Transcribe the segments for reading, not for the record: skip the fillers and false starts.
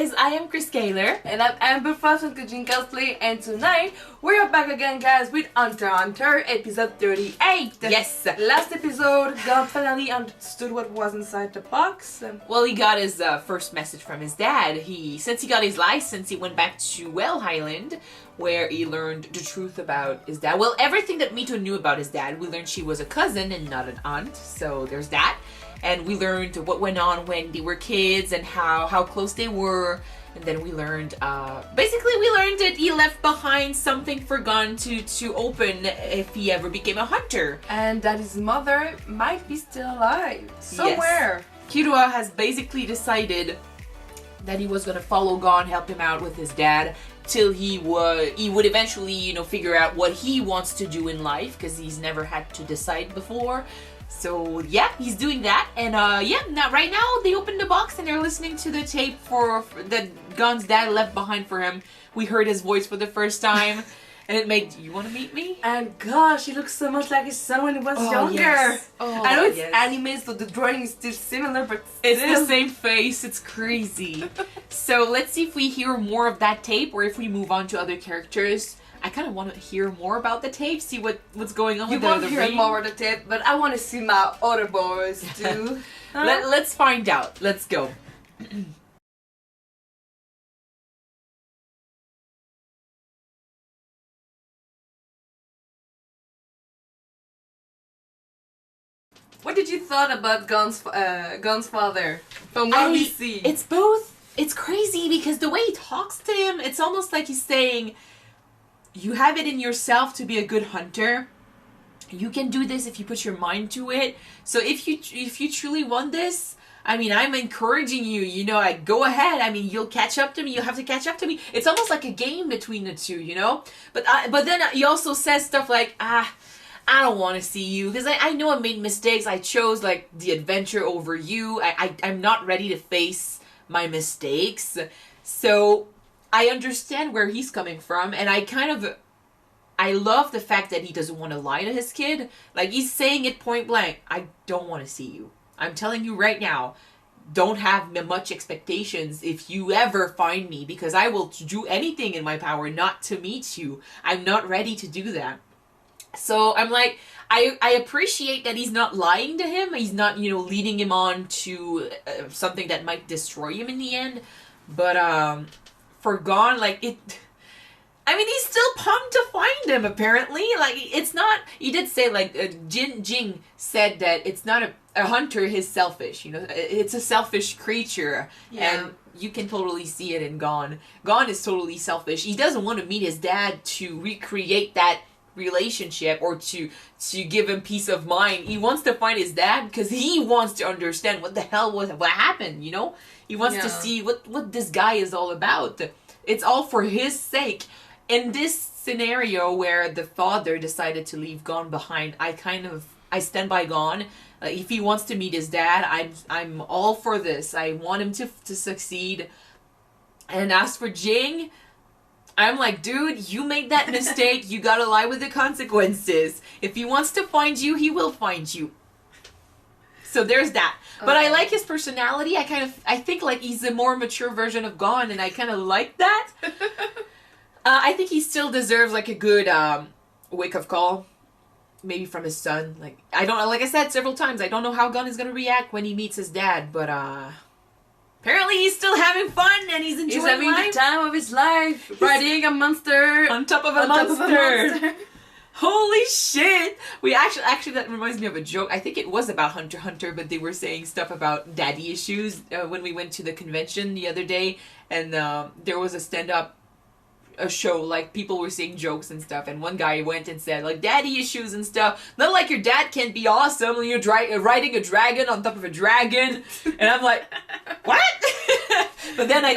guys, I am Chris Kaler. And I'm Amber from Ging Cosplay, and tonight we're back again, guys, with Hunter x Hunter episode 38. Yes! Last episode, God finally understood what was inside the box. Well, he got his first message from his dad. Since he got his license, he went back to Well Highland, where he learned the truth about his dad. Well, everything that Mito knew about his dad. We learned she was a cousin and not an aunt, so there's that. And we learned what went on when they were kids and how close they were. And then we learned, basically we learned that he left behind something for Gon to open if he ever became a hunter. And that his mother might be still alive somewhere. Yes. Killua has basically decided that he was going to follow Gon, help him out with his dad, till he would eventually, figure out what he wants to do in life, because he's never had to decide before. So yeah, he's doing that, and now right now they opened the box and they're listening to the tape for that Gon's dad left behind for him. We heard his voice for the first time, and it made you want to meet me. And gosh, he looks so much like his son when he was younger. Yes. Oh, I know it's anime, so the drawing is still similar, but it's the same face. It's crazy. So let's see if we hear more of that tape, or if we move on to other characters. I kind of want to hear more about the tape, see what's going on with the You won't hear more of the tape, but I want to see my other boys too. Let's find out. Let's go. What did you thought about Gon's father? From what we see, it's both. It's crazy because the way he talks to him, it's almost like he's saying, you have it in yourself to be a good hunter. You can do this if you put your mind to it. So if you truly want this, I mean, I'm encouraging you, go ahead. I mean, you'll catch up to me. You'll have to catch up to me. It's almost like a game between the two, But then he also says stuff like, I don't want to see you because I know I made mistakes. I chose like the adventure over you. I'm not ready to face my mistakes. So I understand where he's coming from, and I love the fact that he doesn't want to lie to his kid. Like, he's saying it point blank, I don't want to see you. I'm telling you right now, don't have much expectations if you ever find me, because I will do anything in my power not to meet you. I'm not ready to do that. So I'm like, I appreciate that he's not lying to him. He's not, leading him on to something that might destroy him in the end. But, for Gon, he's still pumped to find him, apparently. Like, it's not, he did say, Ging said that it's not a hunter is selfish, it's a selfish creature. Yeah. And you can totally see it in Gon. Gon is totally selfish. He doesn't want to meet his dad to recreate that relationship or to give him peace of mind. He wants to find his dad because he wants to understand what the hell what happened, He wants to see what this guy is all about. It's all for his sake. In this scenario where the father decided to leave Gon behind, I stand by Gon. If he wants to meet his dad, I'm all for this. I want him to succeed. And as for Ging, I'm like, dude, you made that mistake. You gotta lie with the consequences. If he wants to find you, he will find you. So there's that. But I like his personality. I think like he's a more mature version of Gon, and I kind of like that. I think he still deserves like a good wake-up call. Maybe from his son. Like, I don't know, like I said several times, I don't know how Gon is gonna react when he meets his dad, but apparently he's still having fun and he's enjoying life. He's having the time of his life. Riding a monster. On top of a monster. Holy shit! We actually that reminds me of a joke. I think it was about Hunter x Hunter, but they were saying stuff about daddy issues when we went to the convention the other day, and there was a show, like people were saying jokes and stuff, and one guy went and said like daddy issues and stuff. Not like your dad can't be awesome when you're riding a dragon on top of a dragon, and I'm like, what? But then I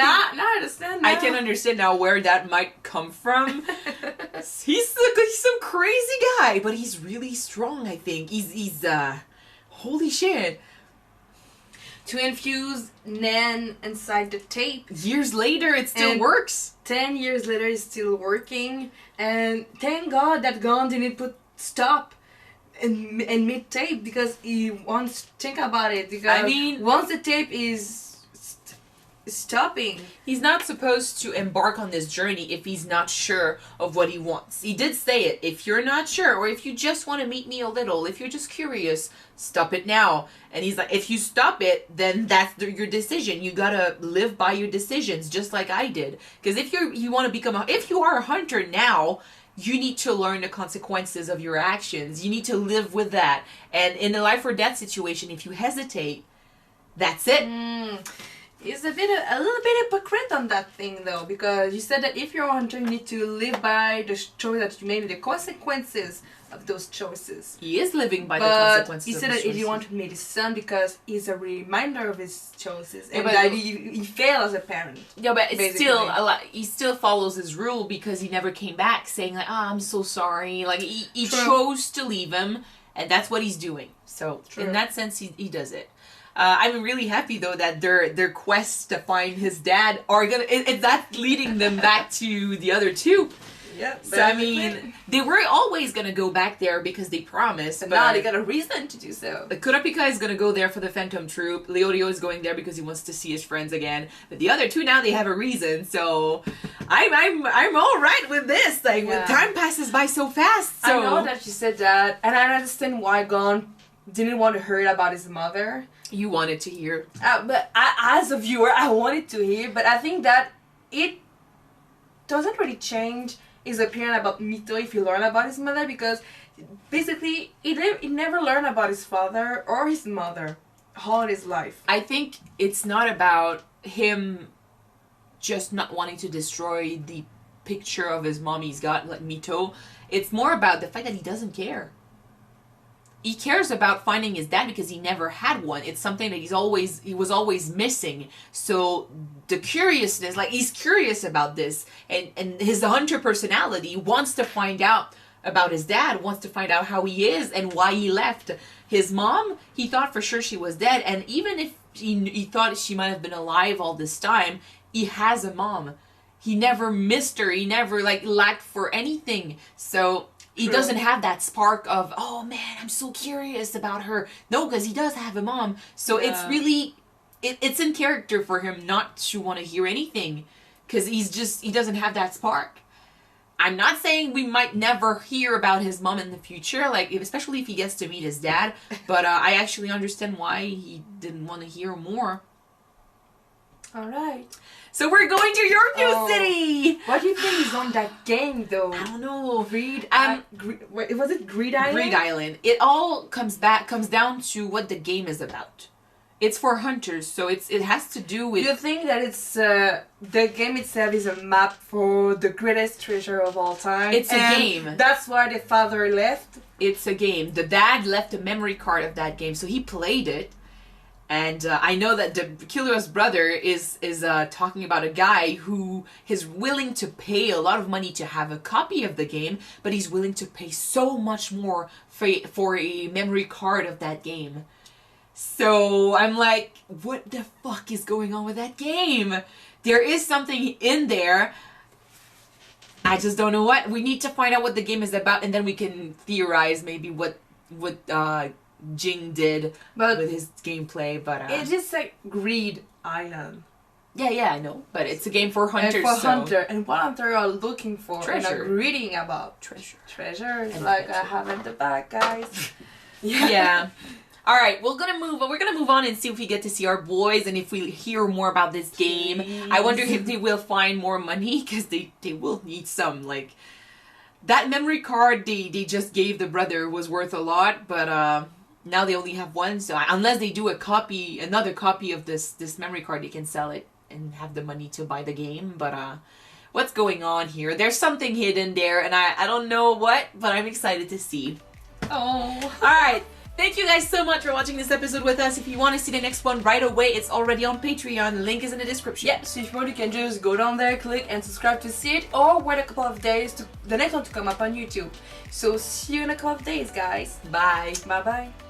can understand now where that might come from. He's some crazy guy, but he's really strong. I think he's holy shit. To infuse Nan inside the tape. Years later, it still works. 10 years later, it's still working. And thank God that Gon didn't put stop in mid-tape, because he wants to think about it. Because once the tape is stopping. He's not supposed to embark on this journey if he's not sure of what he wants. He did say it. If you're not sure, or if you just want to meet me a little, if you're just curious, stop it now. And he's like, if you stop it, then that's your decision. You gotta live by your decisions, just like I did. Because if you want to become if you are a hunter now, you need to learn the consequences of your actions. You need to live with that. And in a life or death situation, if you hesitate, that's it. He's a little bit hypocrite on that thing though, because you said that if you're a hunter, you need to live by the choice that you made, the consequences of those choices. He is living by the consequences. He said that he wanted to meet his son because he's a reminder of his choices, and but that he failed as a parent. Yeah, but it's still he still follows his rule because he never came back saying like, "Oh, I'm so sorry." Like he chose to leave him, and that's what he's doing. So in that sense, he does it. I'm really happy though that their quests to find his dad are it's that leading them back to the other two. Yeah. So I mean, they were always gonna go back there because they promised. But now they got a reason to do so. Kurapika is gonna go there for the Phantom Troop. Leorio is going there because he wants to see his friends again. But the other two now they have a reason. So I'm all right with this. Like time passes by so fast. So I know that you said that, and I understand why Gon didn't want to hear about his mother. You wanted to hear, but as a viewer, I wanted to hear. But I think that it doesn't really change his opinion about Mito if you learn about his mother, because basically he never learned about his father or his mother all in his life. I think it's not about him just not wanting to destroy the picture of his mom he's got, like Mito. It's more about the fact that he doesn't care. He cares about finding his dad because he never had one. It's something that he was always missing. So the curiousness, like he's curious about this, and his hunter personality wants to find out about his dad, wants to find out how he is and why he left. His mom, he thought for sure she was dead, and even if he thought she might have been alive all this time, he has a mom. He never missed her. He never lacked for anything. So he doesn't have that spark of, oh man, I'm so curious about her. No, because he does have a mom. So it's really, it's in character for him not to want to hear anything. Because he doesn't have that spark. I'm not saying we might never hear about his mom in the future, especially if he gets to meet his dad. But I actually understand why he didn't want to hear more. Alright. So we're going to Yorkview City! What do you think is on that game, though? I don't know. Was it Greed Island? Greed Island. It all comes down to what the game is about. It's for hunters, so it has to do with... Do you think that it's the game itself is a map for the greatest treasure of all time? It's a game. That's why the father left? It's a game. The dad left a memory card of that game, so he played it. And I know that the killer's brother is talking about a guy who is willing to pay a lot of money to have a copy of the game, but he's willing to pay so much more for a memory card of that game. So I'm like, what the fuck is going on with that game? There is something in there. I just don't know what. We need to find out what the game is about, and then we can theorize maybe what Ging did with his gameplay, but it is like Greed Island. Yeah, I know, but it's a game for hunters. And what hunter are looking for treasure. And are reading about treasure is like I have at the back, guys. Yeah. All right, we're gonna move on and see if we get to see our boys and if we hear more about this game. Jeez. I wonder if they will find more money, because they will need some. That memory card they just gave the brother was worth a lot, but now they only have one, so unless they do another copy of this memory card, they can sell it and have the money to buy the game. But what's going on here? There's something hidden there, and I don't know what, but I'm excited to see. Oh. Alright, thank you guys so much for watching this episode with us. If you want to see the next one right away, it's already on Patreon. The link is in the description. Yeah, so if you want, you can just go down there, click and subscribe to see it, or wait a couple of days to the next one to come up on YouTube. So see you in a couple of days, guys. Bye. Bye-bye.